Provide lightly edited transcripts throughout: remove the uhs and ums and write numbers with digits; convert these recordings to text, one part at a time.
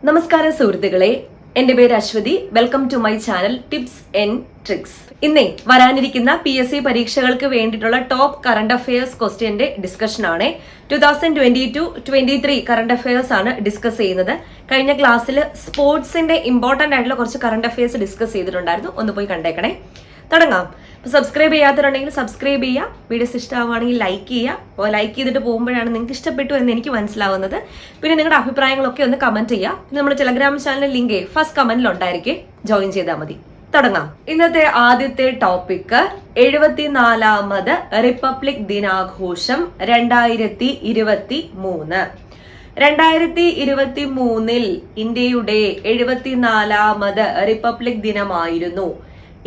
നമസ്കാരം സുഹൃത്തുക്കളെ, എന്റെ പേര് Ashwathi. Welcome to my channel tips and tricks. ഇന്നേ വരാനിരിക്കുന്ന PSC പരീക്ഷകൾക്ക് വേണ്ടിയിട്ടുള്ള ടോപ്പ് കറണ്ട് അഫയേഴ്സ് ക്വസ്റ്റ്യന്റെ ഡിസ്കഷൻ ആണ്. 2022-23 കറണ്ട് അഫയേഴ്സ് ആണ് ഡിസ്കസ് ചെയ്യുന്നത്. കഴിഞ്ഞ ക്ലാസ്സിൽ സ്പോർട്സിന്റെ ഇമ്പോർട്ടന്റ് ആയിട്ടുള്ള കുറച്ച് കറണ്ട് അഫയേഴ്സ് ഡിസ്കസ് ചെയ്തിട്ടുണ്ടായിരുന്നു. ഒന്ന് പോയി കണ്ടേക്കണേ. തുടങ്ങാം. സബ്സ്ക്രൈബ് ചെയ്യാത്തവരുണ്ടെങ്കിൽ സബ്സ്ക്രൈബ് ചെയ്യുക. വീഡിയോസ് ഇഷ്ടമാവുകയാണെങ്കിൽ ലൈക്ക് ചെയ്യുക. അപ്പോൾ ലൈക്ക് ചെയ്തിട്ട് പോകുമ്പോഴാണ് നിങ്ങൾക്ക് ഇഷ്ടപ്പെട്ടു എന്ന് എനിക്ക് മനസ്സിലാവുന്നത്. പിന്നെ നിങ്ങളുടെ അഭിപ്രായങ്ങളൊക്കെ ഒന്ന് കമന്റ് ചെയ്യുക. നമ്മുടെ ടെലഗ്രാം ചാനലിന്റെ ലിങ്ക് ഫസ്റ്റ് കമന്റിൽ ഉണ്ടായിരിക്കും, ജോയിൻ ചെയ്താൽ മതി. തുടങ്ങാം. ഇന്നത്തെ ആദ്യത്തെ ടോപ്പിക് 74ാമത് റിപ്പബ്ലിക് ദിനാഘോഷം 2023. 2023 ഇന്ത്യയുടെ 74ാമത് റിപ്പബ്ലിക് ദിനമായിരുന്നു.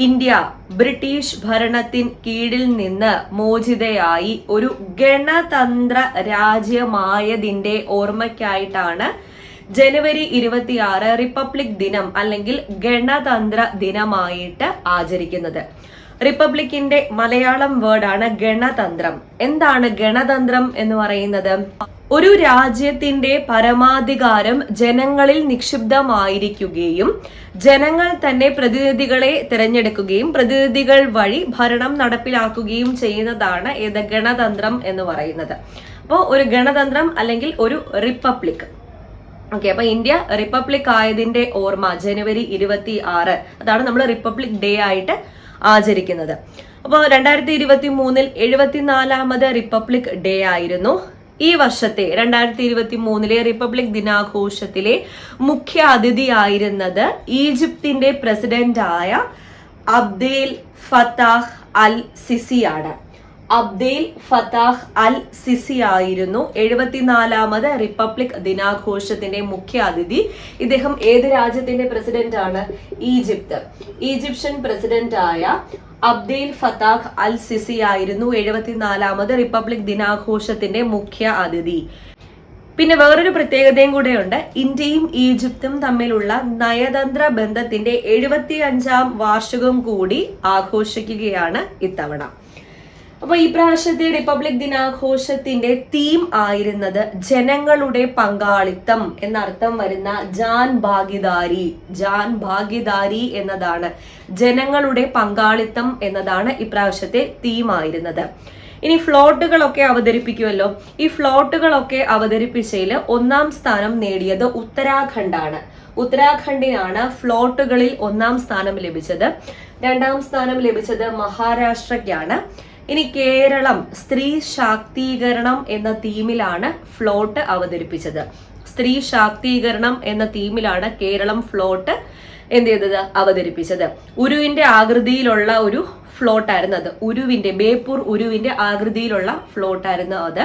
ഇന്ത്യ ബ്രിട്ടീഷ് ഭരണത്തിൻ കീഴിൽ നിന്ന് മോചിതയായി ഒരു ഗണതന്ത്ര രാജ്യമായതിന്റെ ഓർമ്മയ്ക്കായിട്ടാണ് ജനുവരി 26 റിപ്പബ്ലിക് ദിനം അല്ലെങ്കിൽ ഗണതന്ത്ര ദിനമായിട്ട് ആചരിക്കുന്നത്. റിപ്പബ്ലിക്കിന്റെ മലയാളം വേർഡാണ് ഗണതന്ത്രം. എന്താണ് ഗണതന്ത്രം എന്ന് പറയുന്നത്? ഒരു രാജ്യത്തിന്റെ പരമാധികാരം ജനങ്ങളിൽ നിക്ഷിപ്തമായിരിക്കുകയും ജനങ്ങൾ തന്നെ പ്രതിനിധികളെ തിരഞ്ഞെടുക്കുകയും പ്രതിനിധികൾ വഴി ഭരണം നടപ്പിലാക്കുകയും ചെയ്യുന്നതാണ് ഏത് ഗണതന്ത്രം എന്ന് പറയുന്നത്. അപ്പോൾ ഒരു ഗണതന്ത്രം അല്ലെങ്കിൽ ഒരു റിപ്പബ്ലിക്. ഓക്കെ, അപ്പൊ ഇന്ത്യ റിപ്പബ്ലിക് ആയതിന്റെ ഓർമ്മ ജനുവരി 26, അതാണ് നമ്മൾ റിപ്പബ്ലിക് ഡേ ആയിട്ട് ആചരിക്കുന്നത്. അപ്പോൾ 2023 74ാമത് റിപ്പബ്ലിക് ഡേ ആയിരുന്നു. ഈ വർഷത്തെ 2023 റിപ്പബ്ലിക് ദിനാഘോഷത്തിലെ മുഖ്യ അതിഥിയായിരുന്നത് ഈജിപ്തിന്റെ പ്രസിഡന്റായ അബ്ദേൽ ഫത്താഹ് അൽ സിസിയാണ്. അബ്ദേൽ ഫത്താഹ് അൽ സിസി ആയിരുന്നു 74ാമത് റിപ്പബ്ലിക് ദിനാഘോഷത്തിന്റെ മുഖ്യ അതിഥി. ഇദ്ദേഹം ഏത് രാജ്യത്തിന്റെ പ്രസിഡന്റ് ആണ്? ഈജിപ്ത്. ഈജിപ്ഷ്യൻ പ്രസിഡന്റ് ആയ അബ്ദേൽ ഫത്താഹ് അൽ സിസി ആയിരുന്നു 74ാമത് റിപ്പബ്ലിക് ദിനാഘോഷത്തിന്റെ മുഖ്യ അതിഥി. പിന്നെ വേറൊരു പ്രത്യേകതയും കൂടെയുണ്ട്. ഇന്ത്യയും ഈജിപ്തും തമ്മിലുള്ള നയതന്ത്ര ബന്ധത്തിന്റെ 75ാം വാർഷികം കൂടി ആഘോഷിക്കുകയാണ് ഇത്തവണ. അപ്പൊ ഈ പ്രാവശ്യത്തെ റിപ്പബ്ലിക് ദിനാഘോഷത്തിന്റെ തീം ആയിരുന്നത് ജനങ്ങളുടെ പങ്കാളിത്തം എന്നർത്ഥം വരുന്ന ജാൻ ഭാഗിദാരി എന്നതാണ്. ജനങ്ങളുടെ പങ്കാളിത്തം എന്നതാണ് ഇപ്രാവശ്യത്തെ തീം ആയിരുന്നത്. ഇനി ഫ്ലോട്ടുകളൊക്കെ അവതരിപ്പിക്കുമല്ലോ. ഈ ഫ്ലോട്ടുകളൊക്കെ അവതരിപ്പിച്ചതിൽ 1ാം സ്ഥാനം നേടിയത് ഉത്തരാഖണ്ഡാണ്. ഉത്തരാഖണ്ഡിനാണ് ഫ്ലോട്ടുകളിൽ 1ാം സ്ഥാനം ലഭിച്ചത്. 2ാം സ്ഥാനം ലഭിച്ചത് മഹാരാഷ്ട്രയ്ക്കാണ്. ഇനി കേരളം സ്ത്രീ ശാക്തീകരണം എന്ന തീമിലാണ് ഫ്ലോട്ട് അവതരിപ്പിച്ചത്. സ്ത്രീ ശാക്തീകരണം എന്ന തീമിലാണ് കേരളം ഫ്ലോട്ട് എന്ത് ചെയ്തത്? അവതരിപ്പിച്ചത്. ഉരുവിന്റെ ആകൃതിയിലുള്ള ഒരു ഫ്ലോട്ടായിരുന്നു അത്. ബേപ്പൂർ ഉരുവിന്റെ ആകൃതിയിലുള്ള ഫ്ലോട്ടായിരുന്നു അത്.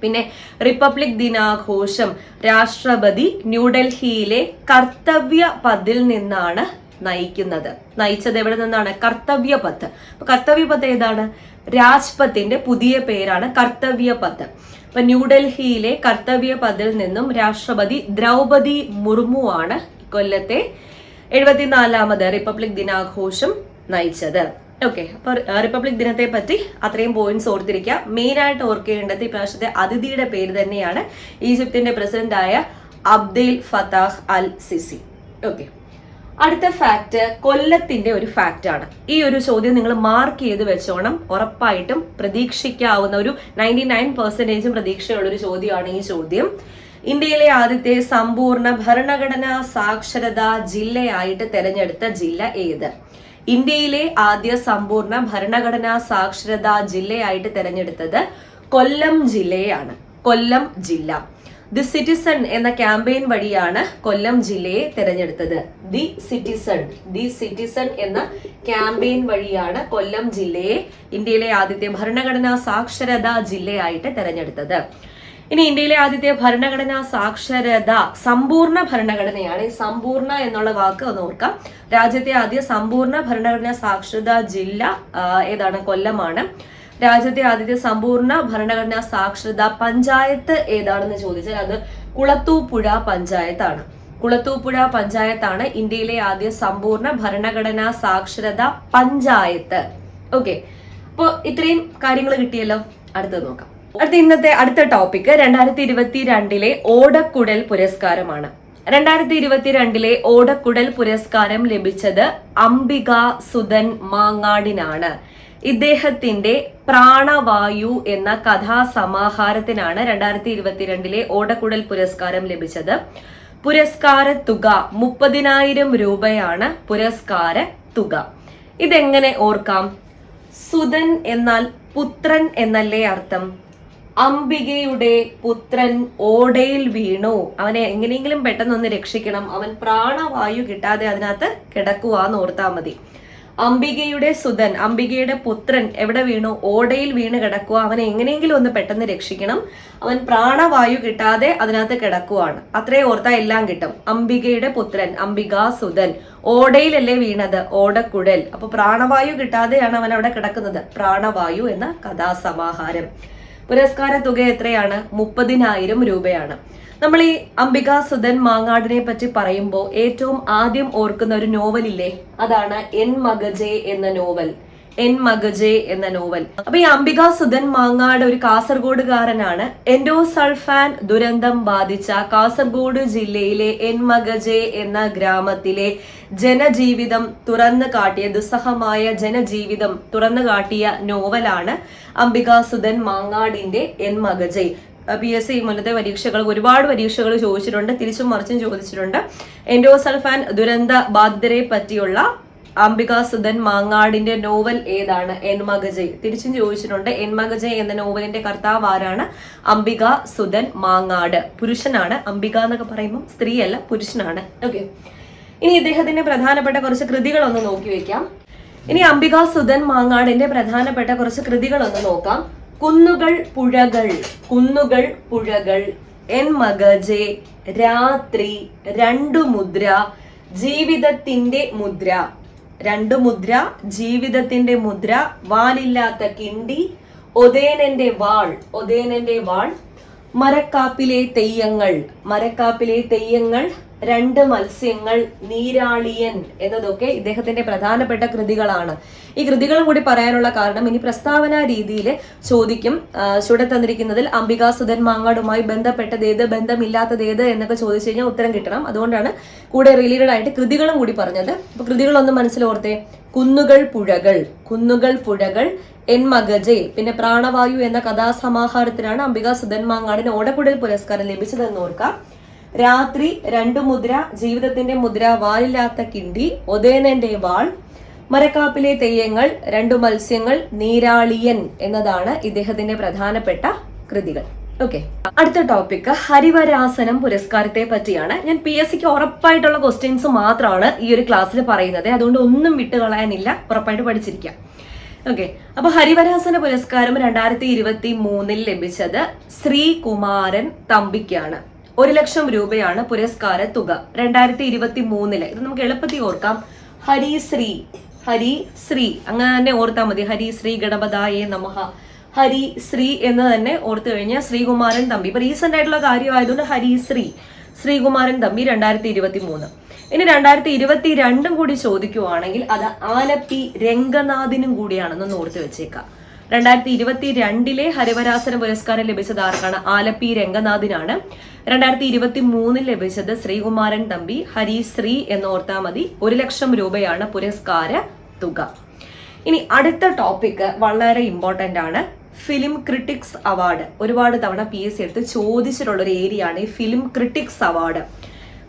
പിന്നെ റിപ്പബ്ലിക് ദിനാഘോഷം രാഷ്ട്രപതി ന്യൂഡൽഹിയിലെ കർത്തവ്യ പഥിൽ നിന്നാണ് നയിച്ചത്. എവിടെ നിന്നാണ്? കർത്തവ്യ പഥ്. അപ്പൊ കർത്തവ്യ പഥ് ഏതാണ്? രാജ്പഥിന്റെ പുതിയ പേരാണ് കർത്തവ്യ പഥ്. അപ്പൊ ന്യൂഡൽഹിയിലെ കർത്തവ്യ പഥിൽ നിന്നും രാഷ്ട്രപതി ദ്രൗപദി മുർമു ആണ് കൊല്ലത്തെ 74ാമത് റിപ്പബ്ലിക് ദിനാഘോഷം നയിച്ചത്. ഓക്കെ, അപ്പൊ റിപ്പബ്ലിക് ദിനത്തെ പറ്റി അത്രയും പോയിന്റ്സ് ഓർത്തിരിക്കുക. മെയിൻ ആയിട്ട് ഓർക്കേണ്ടത് ഇപ്രാവശ്യത്തെ അതിഥിയുടെ പേര് തന്നെയാണ് ഈജിപ്തിന്റെ പ്രസിഡന്റായ Abdel Fattah al Sisi. Okay, അടുത്ത ഫാക്ട് കൊല്ലത്തിന്റെ ഒരു ഫാക്ട് ആണ്. ഈ ഒരു ചോദ്യം നിങ്ങൾ മാർക്ക് ചെയ്ത് വെച്ചോണം. ഉറപ്പായിട്ടും പ്രതീക്ഷിക്കാവുന്ന ഒരു 99% പ്രതീക്ഷയുള്ള ഒരു ചോദ്യമാണ് ഈ ചോദ്യം. ഇന്ത്യയിലെ ആദ്യത്തെ സമ്പൂർണ്ണ ഭരണഘടനാ സാക്ഷരതാ ജില്ലയായിട്ട് തെരഞ്ഞെടുത്ത ജില്ല ഏത്? ഇന്ത്യയിലെ ആദ്യ സമ്പൂർണ്ണ ഭരണഘടനാ സാക്ഷരതാ ജില്ലയായിട്ട് തെരഞ്ഞെടുത്തത് കൊല്ലം ജില്ലയാണ്. കൊല്ലം ജില്ല. ദി സിറ്റിസൺ എന്ന ക്യാമ്പയിൻ വഴിയാണ് കൊല്ലം ജില്ലയെ തെരഞ്ഞെടുത്തത്. ദി സിറ്റിസൺ എന്ന ക്യാമ്പയിൻ വഴിയാണ് കൊല്ലം ജില്ലയെ ഇന്ത്യയിലെ ആദ്യത്തെ ഭരണഘടനാ സാക്ഷരതാ ജില്ലയായിട്ട് തെരഞ്ഞെടുത്തത്. ഇനി ഇന്ത്യയിലെ ആദ്യത്തെ ഭരണഘടനാ സാക്ഷരത സമ്പൂർണ്ണ ഭരണഘടനയാണ്. ഈ സമ്പൂർണ്ണ എന്നുള്ള വാക്ക് ഒന്ന് ഓർക്കാം. രാജ്യത്തെ ആദ്യ സമ്പൂർണ്ണ ഭരണഘടനാ സാക്ഷരതാ ജില്ല ഏതാണ്? കൊല്ലമാണ്. രാജ്യത്തെ ആദ്യത്തെ സമ്പൂർണ്ണ ഭരണഘടനാ സാക്ഷരതാ പഞ്ചായത്ത് ഏതാണെന്ന് ചോദിച്ചാൽ അത് കുളത്തൂപ്പുഴ പഞ്ചായത്താണ്. കുളത്തൂപ്പുഴ പഞ്ചായത്താണ് ഇന്ത്യയിലെ ആദ്യ സമ്പൂർണ്ണ ഭരണഘടനാ സാക്ഷരതാ പഞ്ചായത്ത്. ഓക്കെ, അപ്പൊ ഇത്രയും കാര്യങ്ങൾ കിട്ടിയല്ലോ. അടുത്തത് നോക്കാം. അടുത്ത ടോപ്പിക് 2022 ഓടക്കുഴൽ പുരസ്കാരമാണ്. 2022 ഓടക്കുഴൽ പുരസ്കാരം ലഭിച്ചത് അംബിക സുധൻ മാങ്ങാടിനാണ്. ഇദ്ദേഹത്തിന്റെ പ്രാണവായു എന്ന കഥാസമാഹാരത്തിനാണ് 2022 ഓടക്കുഴൽ പുരസ്കാരം ലഭിച്ചത്. പുരസ്കാര തുക 30,000 രൂപയാണ് പുരസ്കാര തുക. ഇതെങ്ങനെ ഓർക്കാം? സുധൻ എന്നാൽ പുത്രൻ എന്നല്ലേ അർത്ഥം? അംബികയുടെ പുത്രൻ ഓടയിൽ വീണു, അവനെ എങ്ങനെയെങ്കിലും പെട്ടെന്നൊന്ന് രക്ഷിക്കണം, അവൻ പ്രാണവായു കിട്ടാതെ അതിനകത്ത് കിടക്കുവാന്ന് ഓർത്താൽ മതി. അംബികയുടെ സുധൻ, അംബികയുടെ പുത്രൻ എവിടെ വീണു? ഓടയിൽ വീണ് കിടക്കുക, അവനെ എങ്ങനെയെങ്കിലും ഒന്ന് പെട്ടെന്ന് രക്ഷിക്കണം, അവൻ പ്രാണവായു കിട്ടാതെ അതിനകത്ത് കിടക്കുവാണ്. അത്രേ ഓർത്താ എല്ലാം കിട്ടും. അംബികയുടെ പുത്രൻ, അംബിക സുധൻ, ഓടയിലല്ലേ വീണത്? ഓടക്കുഴൽ. അപ്പൊ പ്രാണവായു കിട്ടാതെയാണ് അവൻ അവിടെ കിടക്കുന്നത്. പ്രാണവായു എന്ന കഥാസമാഹാരം. പുരസ്കാര തുക എത്രയാണ്? 30,000 രൂപയാണ്. നമ്മൾ ഈ അംബിക സുധൻ മാങ്ങാടിനെ പറ്റി പറയുമ്പോൾ ഏറ്റവും ആദ്യം ഓർക്കുന്ന ഒരു നോവലില്ലേ, അതാണ് എൻ മഗജെ എന്ന നോവൽ. എൻ മഗജെ എന്ന നോവൽ. അപ്പൊ ഈ അംബിക സുധൻ മാങ്ങാട് ഒരു കാസർഗോഡുകാരനാണ്. എൻഡോസൾഫാൻ ദുരന്തം ബാധിച്ച കാസർഗോഡ് ജില്ലയിലെ എൻ മഗജെ എന്ന ഗ്രാമത്തിലെ ജനജീവിതം തുറന്നു കാട്ടിയ, ദുസ്സഹമായ ജനജീവിതം തുറന്നു കാട്ടിയ നോവലാണ് അംബിക സുധൻ മാങ്ങാടിന്റെ എൻ മഗജെ. PSC മുന്നത്തെ പരീക്ഷകൾ, ഒരുപാട് പരീക്ഷകൾ ചോദിച്ചിട്ടുണ്ട്, തിരിച്ചും മറിച്ചും ചോദിച്ചിട്ടുണ്ട്. എൻഡോസൾഫാൻ ദുരന്ത ബാധിതരെ പറ്റിയുള്ള അംബിക സുധൻ മാങ്ങാടിന്റെ നോവൽ ഏതാണ്? എൻ മഗജെ. തിരിച്ചും ചോദിച്ചിട്ടുണ്ട്. എൻ മഗജെ എന്ന നോവലിന്റെ കർത്താവ് ആരാണ്? അംബിക സുധൻ മാങ്ങാട്. പുരുഷനാണ്. അംബിക എന്നൊക്കെ പറയുമ്പോൾ സ്ത്രീയല്ല, പുരുഷനാണ്. ഓക്കെ, ഇനി ഇദ്ദേഹത്തിന്റെ പ്രധാനപ്പെട്ട കുറച്ച് കൃതികൾ ഒന്ന് നോക്കി വെക്കാം. ഇനി അംബിക സുധൻ മാങ്ങാടിന്റെ പ്രധാനപ്പെട്ട കുറച്ച് കൃതികൾ ഒന്ന് നോക്കാം. കുന്നുകൾ പുഴകൾ, കുന്നുകൾ പുഴകൾ, എൻ മഗജെ, രാത്രി, രണ്ടു മുദ്ര, ജീവിതത്തിന്റെ മുദ്ര, രണ്ടു മുദ്ര, ജീവിതത്തിന്റെ മുദ്ര, വാലില്ലാത്ത കിണ്ടി, ഒതേനന്റെ വാൾ, ഒതേനന്റെ വാൾ, മരക്കാപ്പിലെ തെയ്യങ്ങൾ, മരക്കാപ്പിലെ തെയ്യങ്ങൾ, രണ്ട് മത്സ്യങ്ങൾ, നീരാളിയൻ എന്നതൊക്കെ ഇദ്ദേഹത്തിന്റെ പ്രധാനപ്പെട്ട കൃതികളാണ്. ഈ കൃതികളും കൂടി പറയാനുള്ള കാരണം ഇനി പ്രസ്താവന രീതിയിൽ ചോദിക്കും. ചുവടെ തന്നിരിക്കുന്നതിൽ അംബിക സുധൻ മാങ്ങാടുമായി ബന്ധപ്പെട്ടതേത്, ബന്ധമില്ലാത്തതേത് എന്നൊക്കെ ചോദിച്ചു കഴിഞ്ഞാൽ ഉത്തരം കിട്ടണം. അതുകൊണ്ടാണ് കൂടെ റിലേറ്റഡ് ആയിട്ട് കൃതികളും കൂടി പറഞ്ഞത്. അപ്പൊ കൃതികളൊന്ന് മനസ്സിലോർത്തേ. കുന്നുകൾ പുഴകൾ, കുന്നുകൾ പുഴകൾ, എൻ മഗജെ, പിന്നെ പ്രാണവായു എന്ന കഥാസമാഹാരത്തിനാണ് അംബിക സുധൻ മാങ്ങാടിന് ഓടക്കുഴൽ പുരസ്കാരം ലഭിച്ചതെന്ന് ഓർക്കാം. രാത്രി, രണ്ടു മുദ്ര, ജീവിതത്തിന്റെ മുദ്ര, വാലില്ലാത്ത കിണ്ടി, ഒതേനന്റെ വാൾ, മരക്കാപ്പിലെ തെയ്യങ്ങൾ, രണ്ടു മത്സ്യങ്ങൾ, നീരാളിയൻ എന്നതാണ് ഇദ്ദേഹത്തിന്റെ പ്രധാനപ്പെട്ട കൃതികൾ. ഓക്കെ, അടുത്ത ടോപ്പിക് ഹരിവരാസനം പുരസ്കാരത്തെ പറ്റിയാണ്. ഞാൻ PSCക്ക് ഉറപ്പായിട്ടുള്ള ക്വസ്റ്റ്യൻസ് മാത്രമാണ് ഈ ഒരു ക്ലാസ്സിൽ പറയുന്നത്. അതുകൊണ്ട് ഒന്നും വിട്ടുകളയാനില്ല, ഉറപ്പായിട്ട് പഠിച്ചിരിക്കാം. ഓക്കെ, അപ്പൊ ഹരിവരാസന പുരസ്കാരം 2023 ലഭിച്ചത് ശ്രീകുമാരൻ തമ്പിക്കാണ്. 1,00,000 രൂപയാണ് പുരസ്കാര തുക. 2023 ഇത് നമുക്ക് എളുപ്പത്തിൽ ഓർക്കാം. ഹരിശ്രീ, ഹരിശ്രീ അങ്ങനെ ഓർത്താൽ മതി. ഹരിശ്രീ ഗണപതായേ നമഃ, ഹരിശ്രീ എന്ന് തന്നെ ഓർത്തു കഴിഞ്ഞാൽ ശ്രീകുമാരൻ തമ്പി. ഇപ്പൊ റീസെന്റ് ആയിട്ടുള്ള കാര്യമായതുകൊണ്ട് ഹരിശ്രീ, ശ്രീകുമാരൻ തമ്പി 2023. ഇനി 2022 കൂടി ചോദിക്കുവാണെങ്കിൽ അത് ആലപ്പി രംഗനാഥിനും കൂടിയാണെന്ന് ഓർത്ത് വെച്ചേക്കാം. 2022 ഹരിവരാസന പുരസ്കാരം ലഭിച്ചത് ആർക്കാണ്? ആലപ്പി രംഗനാഥിനാണ്. 2023 ലഭിച്ചത് ശ്രീകുമാരൻ തമ്പി. ഹരിശ്രീ എന്ന് ഓർത്താൽ മതി. 1,00,000 രൂപയാണ് പുരസ്കാര തുക. ഇനി അടുത്ത ടോപ്പിക് വളരെ ഇമ്പോർട്ടന്റ് ആണ്. Film critics award. ഒരുപാട് തവണ PSC എടുത്ത് ചോദിച്ചിട്ടുള്ള ഒരു ഏരിയ ആണ് ഈ ഫിലിം ക്രിട്ടിക്സ് അവാർഡ്.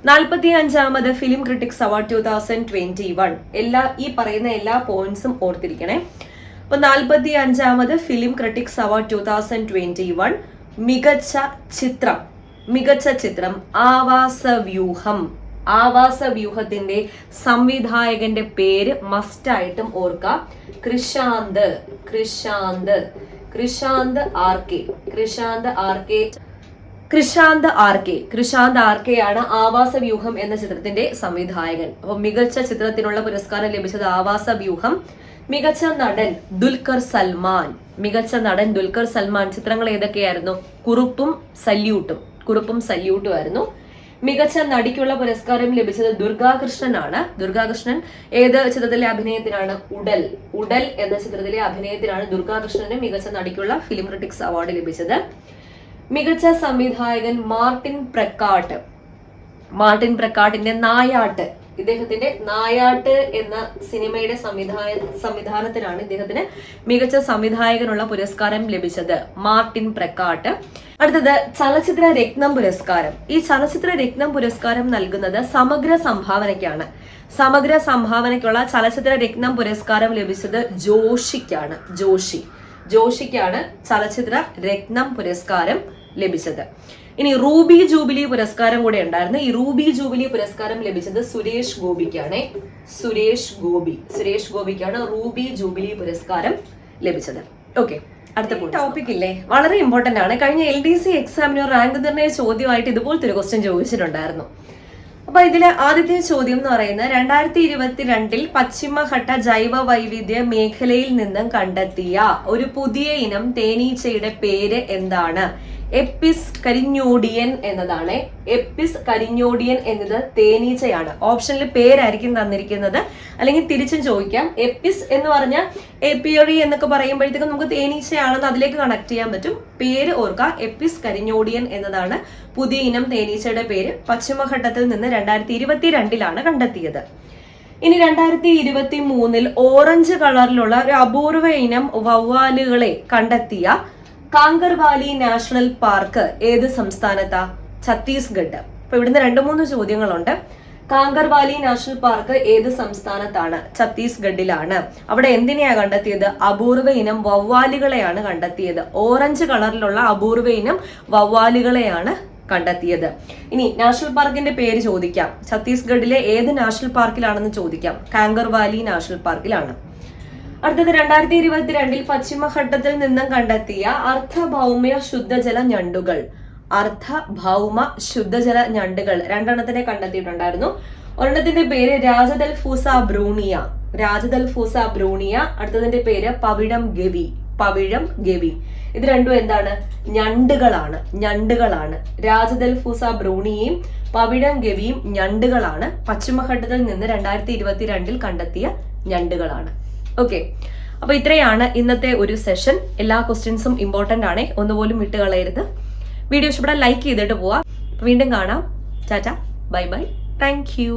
45ാമത് ഫിലിം ക്രിട്ടിക്സ് അവാർഡ് 2021. ഈ പറയുന്ന എല്ലാ പോയിന്റ്സും ഓർത്തിരിക്കണേ. അപ്പൊ 45ാമത് ഫിലിം ക്രിട്ടിക്സ് അവാർഡ് 2021 മികച്ച ചിത്രം, മികച്ച ചിത്രം ആവാസവ്യൂഹം. ആവാസവ്യൂഹത്തിന്റെ സംവിധായകന്റെ പേര് മസ്റ്റായിട്ടും ഓർക്കാം. Krishanth, Krishanth, Krishanth RK, Krishanth RK, Krishanth RK, Krishanth RK ആണ് ആവാസവ്യൂഹം എന്ന ചിത്രത്തിന്റെ സംവിധായകൻ. അപ്പൊ മികച്ച ചിത്രത്തിനുള്ള പുരസ്കാരം ലഭിച്ചത് ആവാസവ്യൂഹം. മികച്ച നടൻ ദുൽഖർ സൽമാൻ, മികച്ച നടൻ ദുൽഖർ സൽമാൻ. ചിത്രങ്ങൾ ഏതൊക്കെയായിരുന്നു? കുറുപ്പും സല്യൂട്ടും, കുറുപ്പും സല്യൂട്ടും ആയിരുന്നു. മികച്ച നടിക്കുള്ള പുരസ്കാരം ലഭിച്ചത് ദുർഗാകൃഷ്ണനാണ്. ദുർഗാകൃഷ്ണൻ ഏത് ചിത്രത്തിലെ അഭിനയത്തിനാണ്? ഉടൽ, ഉടൽ എന്ന ചിത്രത്തിലെ അഭിനയത്തിനാണ് ദുർഗാകൃഷ്ണന് മികച്ച നടിക്കുള്ള ഫിലിം ക്രിട്ടിക്സ് അവാർഡ് ലഭിച്ചത്. മികച്ച സംവിധായകൻ മാർട്ടിൻ പ്രക്കാട്ട്. മാർട്ടിൻ പ്രക്കാട്ടിന്റെ നായാട്ട്, ഇദ്ദേഹത്തിന്റെ നായാട്ട് എന്ന സിനിമയുടെ സംവിധാനത്തിനാണ് ഇദ്ദേഹത്തിന് മികച്ച സംവിധായകനുള്ള പുരസ്കാരം ലഭിച്ചത്, മാർട്ടിൻ പ്രക്കാട്ട്. അടുത്തത് ചലച്ചിത്ര രത്നം പുരസ്കാരം. ഈ ചലച്ചിത്ര രത്നം പുരസ്കാരം നൽകുന്നത് സമഗ്ര സംഭാവനയ്ക്കാണ്. സമഗ്ര സംഭാവനയ്ക്കുള്ള ചലച്ചിത്ര രത്നം പുരസ്കാരം ലഭിച്ചത് ജോഷിക്കാണ്. ജോഷിക്കാണ് ചലച്ചിത്ര രത്നം പുരസ്കാരം ലഭിച്ചത്. ഇനി റൂബി ജൂബിലി പുരസ്കാരം കൂടെ ഉണ്ടായിരുന്നു. ഈ റൂബി ജൂബിലി പുരസ്കാരം ലഭിച്ചത് സുരേഷ് ഗോപിക്കാണ്. സുരേഷ് ഗോപിക്കാണ് റൂബി ജൂബിലി പുരസ്കാരം ലഭിച്ചത്. ഓക്കെ, അടുത്ത ടോപ്പിക് ഇല്ലേ, വളരെ ഇമ്പോർട്ടന്റ് ആണ്. കഴിഞ്ഞ LDC എക്സാമിന് റാങ്ക് നിർണയ ചോദ്യമായിട്ട് ഇതുപോലത്തെ ഒരു ക്വസ്റ്റ്യൻ ചോദിച്ചിട്ടുണ്ടായിരുന്നു. അപ്പൊ ഇതിലെ ആദ്യത്തെ ചോദ്യം എന്ന് പറയുന്നത് 2022 പശ്ചിമഘട്ട ജൈവ വൈവിധ്യ മേഖലയിൽ നിന്നും കണ്ടെത്തിയ ഒരു പുതിയ ഇനം തേനീച്ചയുടെ പേര് എന്താണ്? എപ്പിസ് കരിഞ്ഞോഡിയൻ എന്നതാണ്. എപ്പിസ് കരിഞ്ഞോഡിയൻ എന്നത് തേനീച്ചയാണ്. ഓപ്ഷനിൽ പേരായിരിക്കും തന്നിരിക്കുന്നത്, അല്ലെങ്കിൽ തിരിച്ചും ചോദിക്കാം. എപ്പിസ് എന്ന് പറഞ്ഞാൽ എപ്പിയറി എന്നൊക്കെ പറയുമ്പോഴത്തേക്കും നമുക്ക് തേനീച്ചയാണെന്ന് അതിലേക്ക് കണക്ട് ചെയ്യാൻ പറ്റും. പേര് ഓർക്കുക, എപ്പിസ് കരിഞ്ഞോഡിയൻ എന്നതാണ് പുതിയ ഇനം തേനീച്ചയുടെ പേര്. പശ്ചിമഘട്ടത്തിൽ നിന്ന് 2022 കണ്ടെത്തിയത്. ഇനി 2023 ഓറഞ്ച് കളറിലുള്ള ഒരു അപൂർവ ഇനം വവ്വാലുകളെ കണ്ടെത്തിയ കാങ്കർവാലി നാഷണൽ പാർക്ക് ഏത് സംസ്ഥാനത്താ? ഛത്തീസ്ഗഡ്. അപ്പൊ ഇവിടുന്ന് 2-3 ചോദ്യങ്ങളുണ്ട്. കാങ്കർവാലി നാഷണൽ പാർക്ക് ഏത് സംസ്ഥാനത്താണ്? ഛത്തീസ്ഗഡിലാണ്. അവിടെ എന്തിനെയാ കണ്ടെത്തിയത്? അപൂർവ ഇനം വവ്വാലുകളെയാണ് കണ്ടെത്തിയത്. ഓറഞ്ച് കളറിലുള്ള അപൂർവ ഇനം വവ്വാലുകളെയാണ് കണ്ടെത്തിയത്. ഇനി നാഷണൽ പാർക്കിന്റെ പേര് ചോദിക്കാം. ഛത്തീസ്ഗഡിലെ ഏത് നാഷണൽ പാർക്കിലാണെന്ന് ചോദിക്കാം. കാങ്കർവാലി നാഷണൽ പാർക്കിലാണ്. അടുത്തത് 2022 പശ്ചിമഘട്ടത്തിൽ നിന്നും കണ്ടെത്തിയ അർദ്ധഭൗമ ശുദ്ധജല ഞണ്ടുകൾ. അർദ്ധഭൗമ ശുദ്ധജല ഞണ്ടുകൾ 2 കണ്ടെത്തിയിട്ടുണ്ടായിരുന്നു. ഒരെണ്ണത്തിന്റെ പേര് രാജദൽഫൂസ ബ്രൂണിയ. അടുത്തതിന്റെ പേര് പവിഴം ഗവി. ഇത് രണ്ടും എന്താണ്? ഞണ്ടുകളാണ്. രാജദൽഫൂസ ബ്രൂണിയയും പവിഴം ഗവിയും ഞണ്ടുകളാണ്. പശ്ചിമഘട്ടത്തിൽ നിന്ന് 2022 കണ്ടെത്തിയ ഞണ്ടുകളാണ്. ഓക്കെ, അപ്പൊ ഇത്രയാണ് ഇന്നത്തെ ഒരു സെഷൻ. എല്ലാ ക്വസ്റ്റ്യൻസും ഇമ്പോർട്ടന്റ് ആണ്, ഒന്നുപോലും വിട്ടുകളയരുത്. വീഡിയോ ഇഷ്ടപ്പെടാൻ ലൈക്ക് ചെയ്തിട്ട് പോവാം. വീണ്ടും കാണാം. Tata, bye bye, thank you.